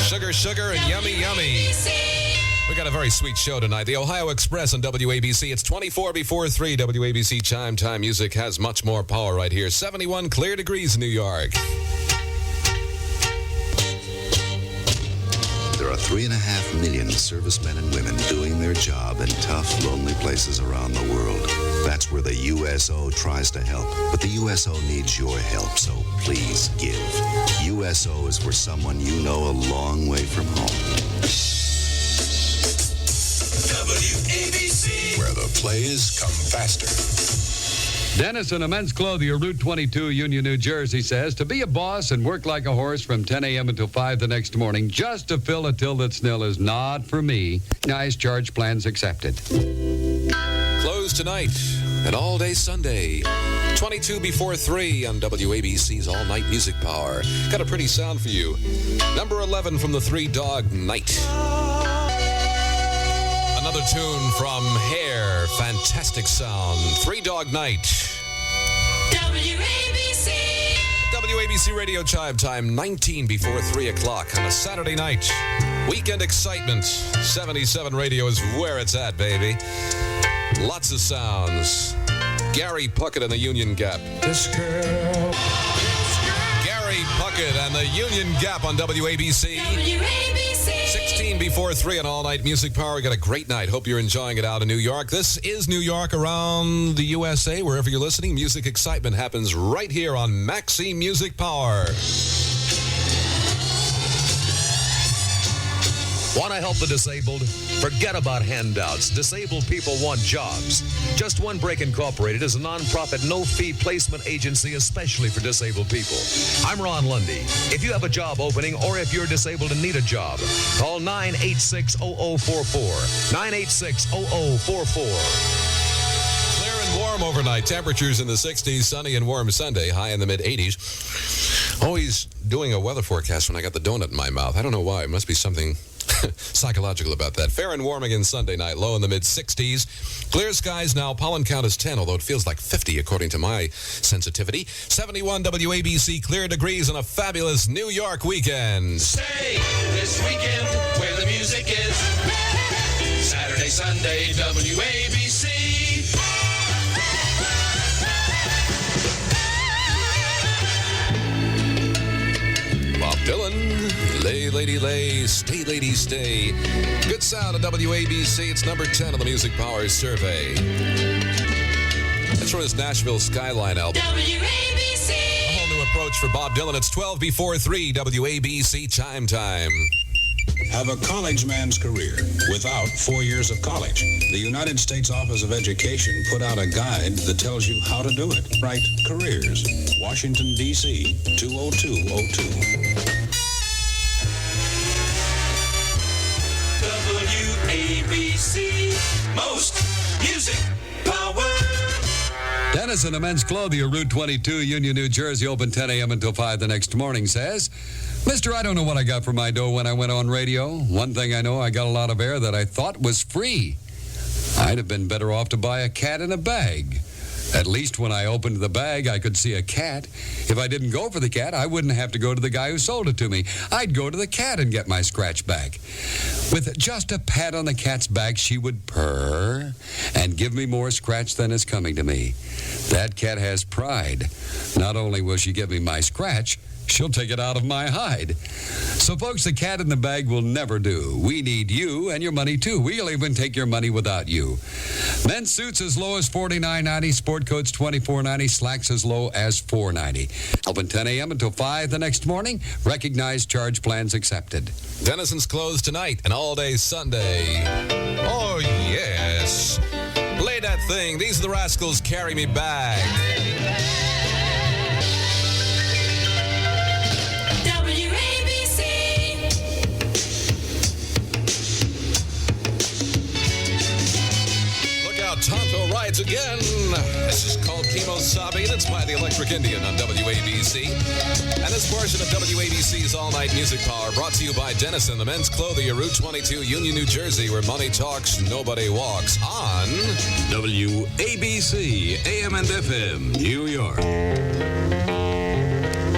Sugar, sugar, and yummy, yummy. We got a very sweet show tonight. The Ohio Express on WABC. It's 24 before 3. WABC Chime Time Music has much more power right here. 71 clear degrees in New York. There are 3.5 million servicemen and women doing their job in tough, lonely places around the world. That's where the USO tries to help. But the USO needs your help, so please give. USO is for someone you know a long way from home. WABC, where the plays come faster. Denison, a men's clothier, Route 22, Union, New Jersey, says to be a boss and work like a horse from 10 a.m. until 5 the next morning just to fill a till that's nil is not for me. Nice charge plans accepted. Closed tonight and all day Sunday. 22 before 3 on WABC's all-night music power. Got a pretty sound for you. Number 11 from the Three Dog Night. Another tune from Hair. Fantastic sound. Three Dog Night. WABC. WABC Radio Chime Time, 19 before 3 o'clock on a Saturday night. Weekend excitement. 77 Radio is where it's at, baby. Lots of sounds. Gary Puckett and the Union Gap. This girl. Gary Puckett and the Union Gap on WABC. WABC. 16 before 3 on All Night Music Power. We got a great night. Hope you're enjoying it out in New York. This is New York, around the USA, wherever you're listening. Music excitement happens right here on Maxi Music Power. Want to help the disabled? Forget about handouts. Disabled people want jobs. Just One Break Incorporated is a nonprofit, no-fee placement agency especially for disabled people. I'm Ron Lundy. If you have a job opening or if you're disabled and need a job, call 986-0044. 986-0044. Clear and warm overnight. Temperatures in the 60s, sunny and warm Sunday, high in the mid-80s. Always doing a weather forecast when I got the donut in my mouth. I don't know why. It must be something psychological about that. Fair and warm again Sunday night, low in the mid-60s. Clear skies now, pollen count is 10, although it feels like 50 according to my sensitivity. 71 WABC, clear degrees on a fabulous New York weekend. Stay this weekend where the music is. Saturday, Sunday, WABC. Bob Dylan, lay, lady, lay, stay, lady, stay. Good sound at WABC. It's number 10 on the Music Power Survey. That's from his Nashville Skyline album. WABC. A whole new approach for Bob Dylan. It's 12 before 3, WABC Chime Time. Have a college man's career without 4 years of college. The United States Office of Education put out a guide that tells you how to do it. Write careers. Washington, D.C., 20202. WABC, most music power. Denison, a men's clothier, Route 22, Union, New Jersey, open 10 a.m. until 5 the next morning, says, Mister, I don't know what I got for my dough when I went on radio. One thing I know, I got a lot of air that I thought was free. I'd have been better off to buy a cat in a bag. At least when I opened the bag, I could see a cat. If I didn't go for the cat, I wouldn't have to go to the guy who sold it to me. I'd go to the cat and get my scratch back. With just a pat on the cat's back, she would purr and give me more scratch than is coming to me. That cat has pride. Not only will she give me my scratch, she'll take it out of my hide. So, folks, the cat in the bag will never do. We need you and your money, too. We'll even take your money without you. Men's suits as low as $49.90, sport coats $24.90, slacks as low as $4.90. Open 10 a.m. until 5 the next morning. Recognized charge plans accepted. Denison's closed tonight and all day Sunday. Oh, yes. Play that thing. These are the Rascals, Carry Me Back. Tonto rides again. This is called Kemosabe, and it's by the Electric Indian on WABC. And this portion of WABC's All-Night Music Power brought to you by Denison, the men's clothier, Route 22, Union, New Jersey, where money talks, nobody walks, on WABC, AM and FM, New York.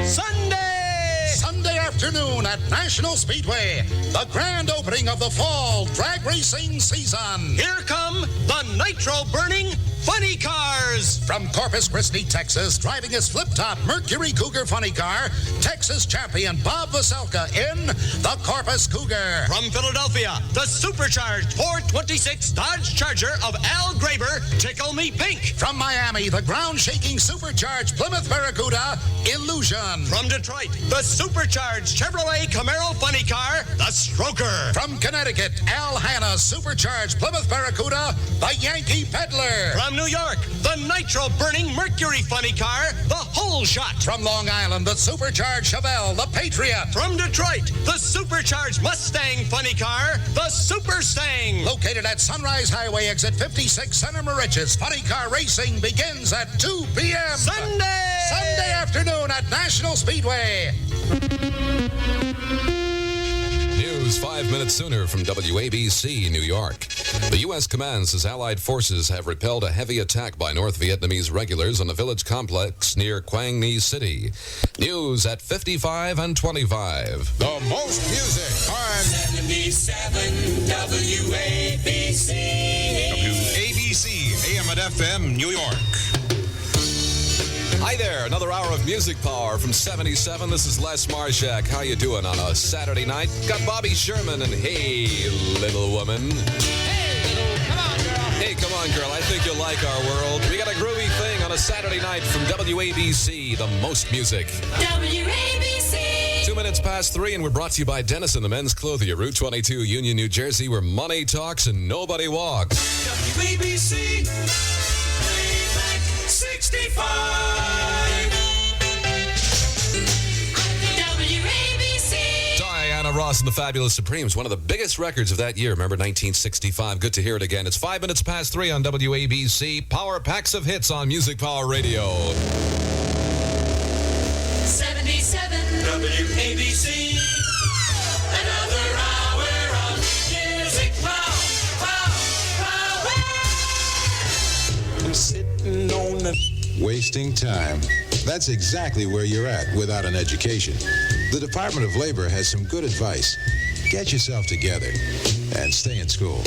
Sunday our afternoon at National Speedway, the grand opening of the fall drag racing season. Here come the nitro-burning funny cars. From Corpus Christi, Texas, driving his flip-top Mercury Cougar funny car, Texas champion Bob Vaselka in the Corpus Cougar. From Philadelphia, the supercharged 426 Dodge Charger of Al Graber, Tickle Me Pink. From Miami, the ground-shaking supercharged Plymouth Barracuda, Illusion. From Detroit, the supercharged Chevrolet Camaro funny car, the Stroker. From Connecticut, Al Hanna's supercharged Plymouth Barracuda, the Yankee Peddler. From New York, the nitro-burning Mercury funny car, the Whole Shot. From Long Island, the supercharged Chevelle, the Patriot. From Detroit, the supercharged Mustang funny car, the Super Stang. Located at Sunrise Highway, exit 56, Center Moriches, funny car racing begins at 2 p.m. Sunday afternoon at National Speedway. News 5 minutes sooner from WABC, New York. The U.S. commands says Allied forces have repelled a heavy attack by North Vietnamese regulars on a village complex near Quang Ni City. News at 55 and 25. The most music on 77 WABC. WABC, AM and FM, New York. Hi there, another hour of music power from 77. This is Les Marshak. How you doing on a Saturday night? Got Bobby Sherman and Hey Little Woman. Hey, come on, girl. I think you'll like our world. We got a groovy thing on a Saturday night from WABC, the most music. WABC. 2 minutes past 3, and we're brought to you by Denison, the men's clothier, Route 22, Union, New Jersey, where money talks and nobody walks. WABC. Playback 65. WABC. Diana Ross and the Fabulous Supremes, one of the biggest records of that year. Remember 1965? Good to hear it again. It's 5 minutes past 3 on WABC. Power packs of hits on Music Power Radio. 77 WABC. Another hour of music power. I'm sitting on the... Wasting time. That's exactly where you're at without an education. The Department of Labor has some good advice. Get yourself together and stay in school.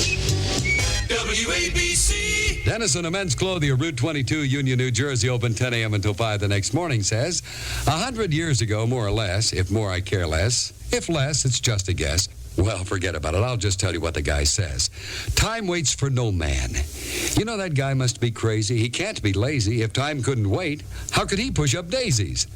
WABC. Denison, a men's clothier, Route 22, Union, New Jersey, open 10 a.m. until 5 the next morning, says, 100 years ago, more or less, if more I care less, if less, it's just a guess. Well, forget about it. I'll just tell you what the guy says. Time waits for no man. You know, that guy must be crazy. He can't be lazy. If time couldn't wait, how could he push up daisies?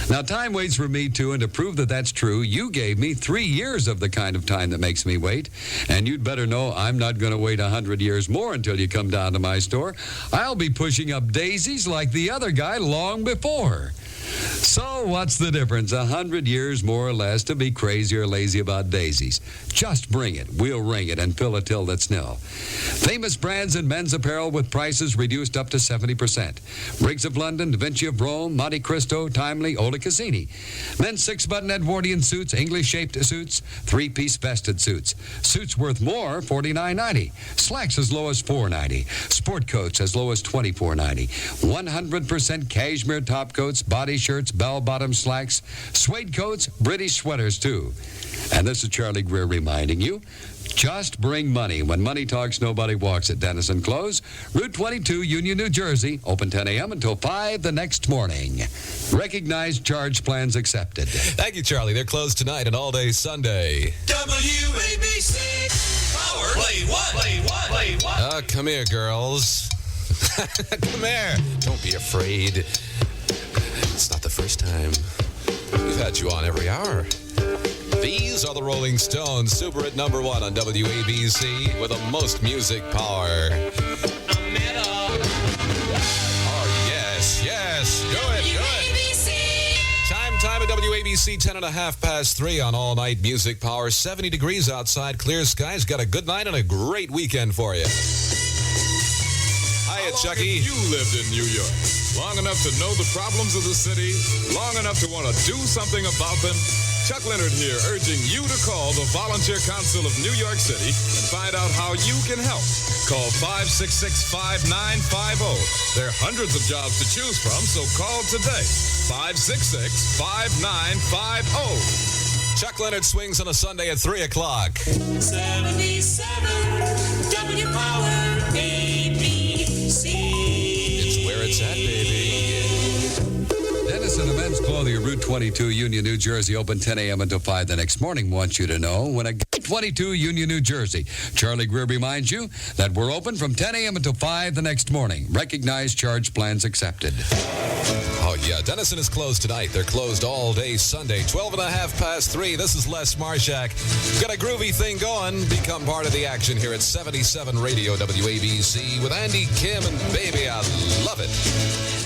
Now, time waits for me, too, and to prove that that's true, you gave me 3 years of the kind of time that makes me wait. And you'd better know I'm not going to wait 100 years more until you come down to my store. I'll be pushing up daisies like the other guy long before. So what's the difference? 100 years, more or less, to be crazy or lazy about daisies. Just bring it. We'll ring it and fill a till that's nil. Famous brands in men's apparel with prices reduced up to 70%. Briggs of London, Da Vinci of Rome, Monte Cristo, Timely, Ola Cassini. Men's 6-button Edwardian suits, English-shaped suits, 3-piece vested suits. Suits worth more, $49.90. Slacks as low as $4.90. Sport coats as low as $24.90. 100% cashmere top coats, body shirts, bell-bottom slacks, suede coats, British sweaters, too. And this is Charlie Greer reminding you, just bring money. When money talks, nobody walks at Denison Clothes, Route 22, Union, New Jersey, open 10 a.m. until 5 the next morning. Recognized charge plans accepted. Thank you, Charlie. They're closed tonight and all day Sunday. WABC. Power. Play one. Come here, girls. Come here. Don't be afraid. It's not the first time. We've had you on every hour. These are the Rolling Stones, super at number 1 on WABC with the most music power. Oh, yes. Do it. Time at WABC, 10 and a half past 3 on all night music power. 70 degrees outside, clear skies. Got a good night and a great weekend for you. Hiya, Chucky. You lived in New York long enough to know the problems of the city, long enough to want to do something about them. Chuck Leonard here, urging you to call the Volunteer Council of New York City and find out how you can help. Call 566-5950. There are hundreds of jobs to choose from, so call today. 566-5950. Chuck Leonard swings on a Sunday at 3 o'clock. 77 W Power ABC. It's where it's at, baby. Denison, a men's clothing at Route 22, Union, New Jersey, open 10 a.m. until 5 the next morning. Want you to know when a 22 Union, New Jersey. Charlie Greer reminds you that we're open from 10 a.m. until 5 the next morning. Recognized charge plans accepted. Oh, yeah. Denison is closed tonight. They're closed all day Sunday, 12 and a half past 3. This is Les Marshak. Got a groovy thing going. Become part of the action here at 77 Radio WABC with Andy, Kim, and Baby. I love it.